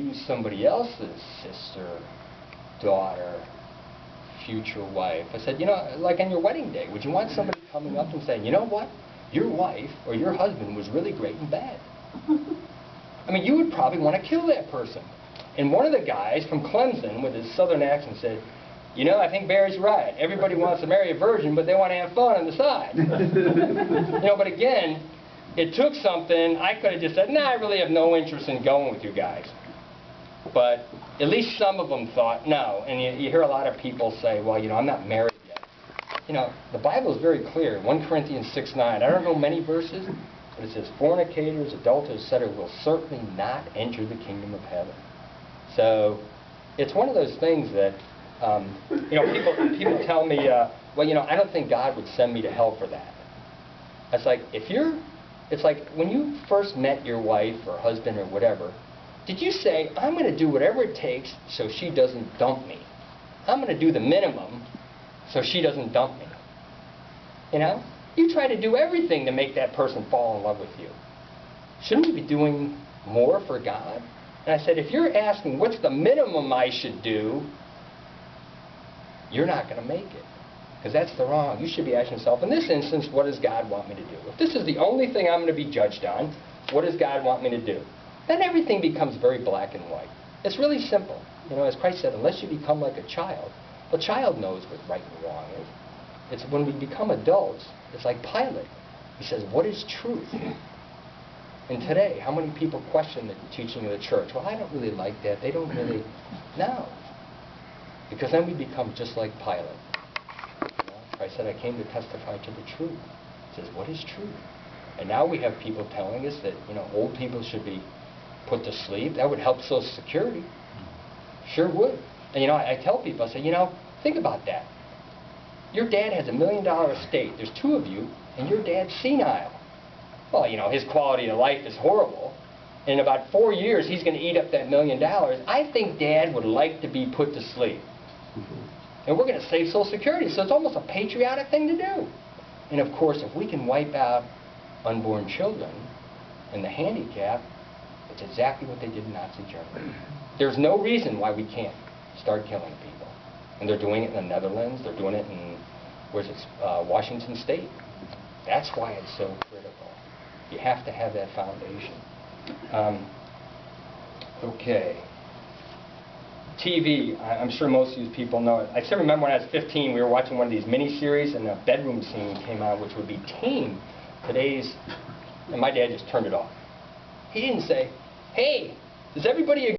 choose somebody else's sister, daughter, future wife. I said, you know, like on your wedding day, would you want somebody coming up and saying, you know what, your wife or your husband was really great in bed? I mean, you would probably want to kill that person. And one of the guys from Clemson with his southern accent said, you know, I think Barry's right. Everybody wants to marry a virgin, but they want to have fun on the side. You know, but again, it took something. I could have just said, nah, I really have no interest in going with you guys. But at least some of them thought, no. And you hear a lot of people say, well, you know, I'm not married yet. You know, the Bible is very clear. 1 Corinthians 6:9. I don't know many verses, but it says, fornicators, adulterers, etc. will certainly not enter the kingdom of heaven. So it's one of those things that, you know, people tell me, well, you know, I don't think God would send me to hell for that. It's like, it's like when you first met your wife or husband or whatever, did you say, I'm going to do whatever it takes so she doesn't dump me? I'm going to do the minimum so she doesn't dump me. You know? You try to do everything to make that person fall in love with you. Shouldn't we be doing more for God? And I said, if you're asking what's the minimum I should do, you're not going to make it. Because that's the wrong. You should be asking yourself, in this instance, what does God want me to do? If this is the only thing I'm going to be judged on, what does God want me to do? Then everything becomes very black and white. It's really simple. You know, as Christ said, unless you become like a child knows what right and wrong is. It's when we become adults, it's like Pilate. He says, what is truth? And today, how many people question the teaching of the church? Well, I don't really like that. They don't really. No. Because then we become just like Pilate. You know, Christ said, I came to testify to the truth. He says, what is truth? And now we have people telling us that, you know, old people should be put to sleep. That would help Social Security. Sure would. And, you know, I tell people, I say, you know, think about that. Your dad has $1 million estate. There's 2 of you, and your dad's senile. Well, you know, his quality of life is horrible. In about 4 years, he's going to eat up that $1 million. I think Dad would like to be put to sleep. And we're going to save Social Security, so it's almost a patriotic thing to do. And of course, if we can wipe out unborn children and the handicapped, it's exactly what they did in Nazi Germany. There's no reason why we can't start killing people. And they're doing it in the Netherlands. They're doing it in, Washington State. That's why it's so critical. You have to have that foundation. Okay. TV, I'm sure most of these people know it. I still remember when I was 15, we were watching one of these mini-series, and a bedroom scene came out, which would be tame today's, and my dad just turned it off. He didn't say, hey, does everybody agree?